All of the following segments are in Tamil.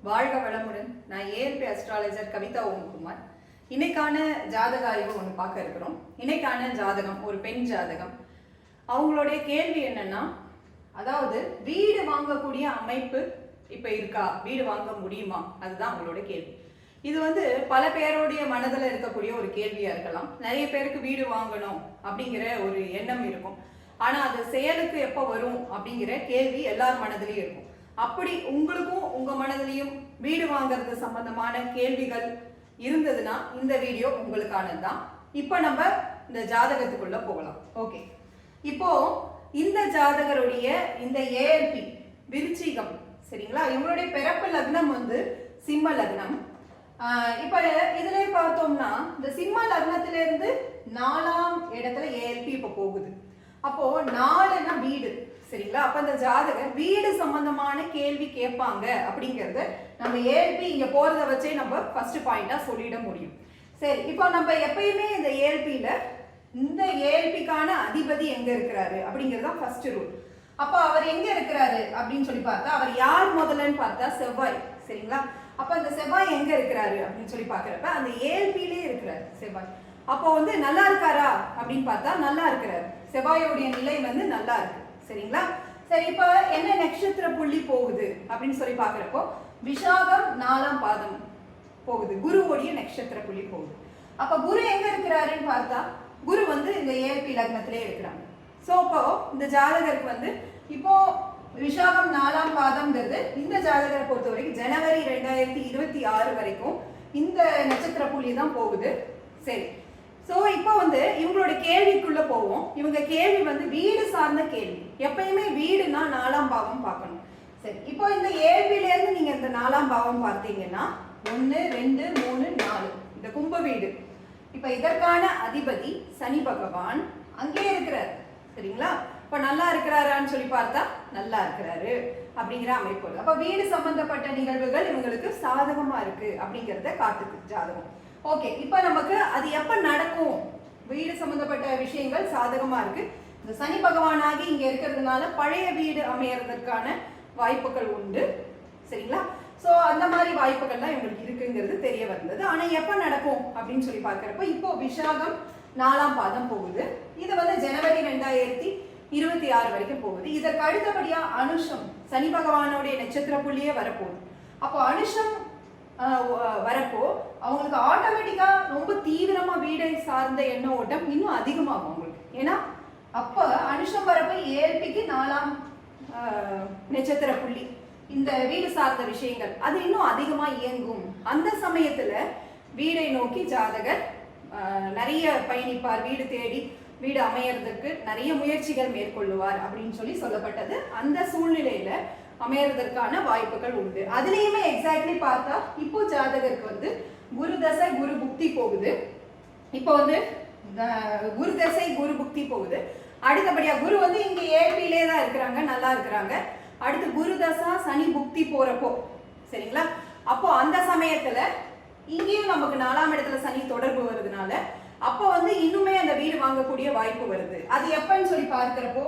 வாழ்க வளமுடன். நான் ஏஎல்பி அஸ்ட்ராலஜர் கவிதா ஓம்குமார். இன்னைக்கான ஜாதக ஆய்வு ஒன்று பார்க்க இருக்கிறோம். இன்னைக்கான ஜாதகம் ஒரு பெண் ஜாதகம். அவங்களுடைய கேள்வி என்னன்னா, அதாவது வீடு வாங்கக்கூடிய அமைப்பு இப்போ இருக்கா, வீடு வாங்க முடியுமா, அதுதான் அவங்களோட கேள்வி. இது பல பேருடைய மனதில் இருக்கக்கூடிய ஒரு கேள்வியா இருக்கலாம். நிறைய பேருக்கு வீடு வாங்கணும் அப்படிங்கிற ஒரு எண்ணம் இருக்கும். ஆனா அது செயலுக்கு எப்போ வரும் அப்படிங்கிற கேள்வி எல்லார் மனதிலையும் இருக்கும். அப்படி உங்களுக்கும் உங்க மனதிலையும் வீடு வாங்குறது சம்பந்தமான கேள்விகள் இருந்ததுன்னா இந்த வீடியோ உங்களுக்கானது தான். இப்போ நம்ம இந்த ஜாதகத்துக்குள்ள போகலாம். ஓகே, இப்போ இந்த ஜாதகருடைய இந்த ஏஎல்பி விருச்சிகம், சரிங்களா? இவங்களுடைய பிறப்பு லக்னம் சிம்ம லக்னம். இப்ப இதுல பார்த்தோம்னா இந்த சிம்ம லக்னத்தில இருந்து 4ஆம் இடத்துல ஏஎல்பி இப்ப போகுது. அப்போ 4னா வீடு, சரிங்களா? அப்ப இந்த ஜாதகர் வீடு சம்பந்தமான கேள்வி கேட்பாங்க அப்படிங்கறத நம்ம ஏஎல்பி இங்க போறத வச்சே நம்ம ஃபர்ஸ்ட் பாயிண்டா சொல்லிட முடியும். சரி, இப்போ நம்ம எப்பயுமே இந்த ஏஎல்பியில இந்த ஏஎல்பிக்கான அதிபதி எங்க இருக்கிறாரு அப்படிங்கிறது தான் ஃபர்ஸ்ட் ரூல். அப்ப அவர் எங்க இருக்கிறாரு அப்படின்னு சொல்லி பார்த்தா, அவர் யார் முதல்லன்னு பார்த்தா செவ்வாய், சரிங்களா? அப்ப அந்த செவ்வாய் எங்க இருக்கிறாரு அப்படின்னு சொல்லி பாக்குறப்ப அந்த ஏஎல்பிலே இருக்கிறாரு செவ்வாய். அப்போ நல்லா இருக்காரா அப்படின்னு பார்த்தா நல்லா இருக்கிறாரு. செவ்வாயோடைய நிலை நல்லா இருக்கு, சரிங்களா? சரி, இப்ப என்ன நட்சத்திர புள்ளி போகுது அப்படின்னு சொல்லி பாக்குறப்போ விஷாகம் 4ஆம் பாதம் போகுது, குருவோடைய நட்சத்திர புள்ளி போகுது. அப்ப குரு எங்க இருக்கிறாருன்னு பார்த்தா குரு இந்த ஏஎல்பி லக்னத்திலே இருக்கிறாங்க. சோ இப்போ இந்த ஜாதகருக்கு இப்போ விஷாகம் 4ஆம் பாதம்ங்கிறது இந்த ஜாதகரை பொறுத்த வரைக்கும் ஜனவரி 2026 வரைக்கும் இந்த நட்சத்திர புள்ளி தான் போகுது. சரி, ஸோ இப்போ இவங்களோட கேள்விக்குள்ள போவோம். இவங்க கேள்வி வீடு சார்ந்த கேள்வி. எப்பயுமே வீடுனா 4ஆம் பாவம் பார்க்கணும். சரி, இப்போ இந்த ஏஎல்பில இருந்து நீங்க இந்த 4ஆம் பாவம் பார்த்தீங்கன்னா 1 2 3 4 இந்த கும்ப வீடு. இப்ப இதற்கான அதிபதி சனி பகவான் அங்கே இருக்கிறார், சரிங்களா? இப்ப நல்லா இருக்கிறாரான்னு சொல்லி பார்த்தா நல்லா இருக்கிறாரு அப்படிங்கிற அமைப்பு. அப்ப வீடு சம்பந்தப்பட்ட நிகழ்வுகள் இவங்களுக்கு சாதகமா இருக்கு அப்படிங்கிறத காட்டுது ஜாதகம். ஓகே, இப்ப நமக்கு அது எப்ப நடக்கும்? வீடு சம்பந்தப்பட்ட விஷயங்கள் சாதகமா இருக்கு. இந்த சனி பகவானாகி இங்க இருக்கிறதுனால பழைய வீடு அமையறதுக்கான வாய்ப்புகள் உண்டு, சரிங்களா? சோ அந்த மாதிரி வாய்ப்புகள்லாம் இவங்களுக்கு இருக்குங்கிறது தெரிய வந்தது. ஆனா எப்ப நடக்கும் அப்படின்னு சொல்லி பார்க்கிறப்ப இப்போ விஷாகம் 4ஆம் பாதம் போகுது. இது ஜனவரி 2026 வரைக்கும் போகுது. இதற்கு அடுத்தபடியா அனுஷம் சனி பகவானுடைய நட்சத்திர புள்ளியே வரப்போகுது. அப்போ அனுஷம் வரப்போ அவங்களுக்கு ஆட்டோமேட்டிக்கா ரொம்ப தீவிரமா வீடை சார்ந்த எண்ண ஓட்டம் இன்னும் அதிகமாகும் அவங்களுக்கு. ஏன்னா அப்ப அனுஷம் வரப்ப ஏஎல்பிக்கு 4ஆம் நட்சத்திர புள்ளி, இந்த வீடு சார்ந்த விஷயங்கள் அது இன்னும் அதிகமா இயங்கும். அந்த சமயத்துல வீடை நோக்கி ஜாதகர் நிறைய பயணிப்பார், வீடு தேடி வீடு அமையறதுக்கு நிறைய முயற்சிகள் மேற்கொள்ளுவார் அப்படின்னு சொல்லி சொல்லப்பட்டது. அந்த சூழ்நிலையில அமையறதற்கான வாய்ப்புகள் உண்டு. அதுலயுமே எக்ஸாக்ட்லி பார்த்தா இப்போ ஜாதகருக்கு குரு தசை குரு புக்தி போகுது. இப்போ குரு தசை குரு புக்தி போகுது. அடுத்தபடியா குரு இங்க ஏபிலே தான் இருக்கிறாங்க, நல்லா இருக்கிறாங்க. அடுத்து குரு தசா சனி புக்தி போறப்போ, சரிங்களா? அப்போ அந்த சமயத்துல இங்கேயும் நமக்கு 4ஆம் இடத்துல சனி தொடர்பு வருதுனால அப்போ இன்னுமே அந்த வீடு வாங்கக்கூடிய வாய்ப்பு வருது. அது எப்பன்னு சொல்லி பார்க்கிறப்போ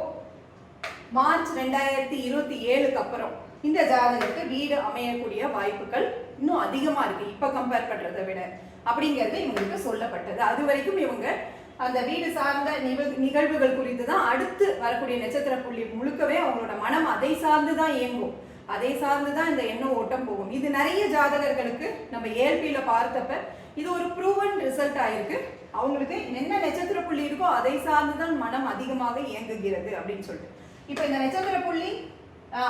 மார்ச் 2027க்கு அப்புறம் இந்த ஜாதகத்துக்கு வீடு அமையக்கூடிய வாய்ப்புகள் இன்னும் அதிகமா இருக்கு இப்ப கம்பேர் பண்றதை விட அப்படிங்கிறது இவங்களுக்கு சொல்லப்பட்டது. அது வரைக்கும் இவங்க அந்த வீடு சார்ந்த நிகழ்வுகள் குறித்து தான் அடுத்து வரக்கூடிய நட்சத்திர புள்ளி முழுக்கவே அவங்களோட மனம் அதை சார்ந்துதான் இயங்கும், அதை சார்ந்துதான் இந்த எண்ணம் ஓட்டம் போகும். இது நிறைய ஜாதகர்களுக்கு நம்ம ஏஎல்பியில பார்த்தப்ப இது ஒரு ப்ரூவன் ரிசல்ட் ஆயிருக்கு. அவங்களுக்கு என்ன நட்சத்திர புள்ளி இருக்கோ அதை சார்ந்துதான் மனம் அதிகமாக இயங்குகிறது அப்படின்னு சொல்லிட்டு இப்ப இந்த நட்சத்திர புள்ளி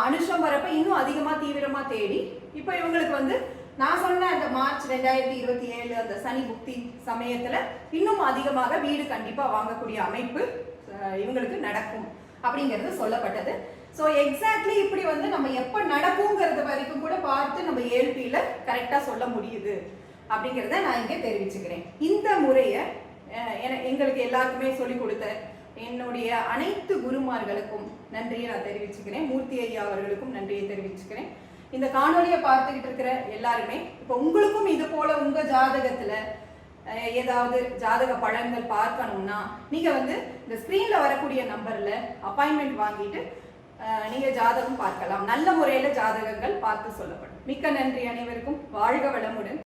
அனுஷம் வரப்ப இன்னும் அதிகமா தீவிரமா தேடி இப்ப இவங்களுக்கு நான் சொன்ன அந்த மார்ச் 2027 அந்த சனி புக்தி சமயத்துல இன்னும் அதிகமாக வீடு கண்டிப்பா வாங்கக்கூடிய அமைப்பு இவங்களுக்கு நடக்கும் அப்படிங்கிறது சொல்லப்பட்டது. ஸோ எக்ஸாக்ட்லி இப்படி நம்ம எப்ப நடக்குங்கிறது வரைக்கும் கூட பார்த்து நம்ம ஏஎல்பியில கரெக்டா சொல்ல முடியுது அப்படிங்கிறத நான் இங்கே தெரிவிச்சுக்கிறேன். இந்த முறையை எங்களுக்கு எல்லாருக்குமே சொல்லிக் கொடுத்த என்னுடைய அனைத்து குருமார்களுக்கும் நன்றியை நான் தெரிவிச்சுக்கிறேன். மூர்த்தி ஐயா அவர்களுக்கும் நன்றியை தெரிவிச்சுக்கிறேன். இந்த காணொலியை பார்த்துக்கிட்டு இருக்கிற எல்லாருமே இப்போ உங்களுக்கும் இது போல உங்க ஜாதகத்துல ஏதாவது ஜாதக பலன்கள் பார்க்கணும்னா நீங்க இந்த ஸ்கிரீன்ல வரக்கூடிய நம்பர்ல அப்பாயின்மெண்ட் வாங்கிட்டு நீங்க ஜாதகம் பார்க்கலாம். நல்ல முறையில ஜாதகங்கள் பார்த்து சொல்லப்படும். மிக்க நன்றி அனைவருக்கும். வாழ்க வளமுடன்.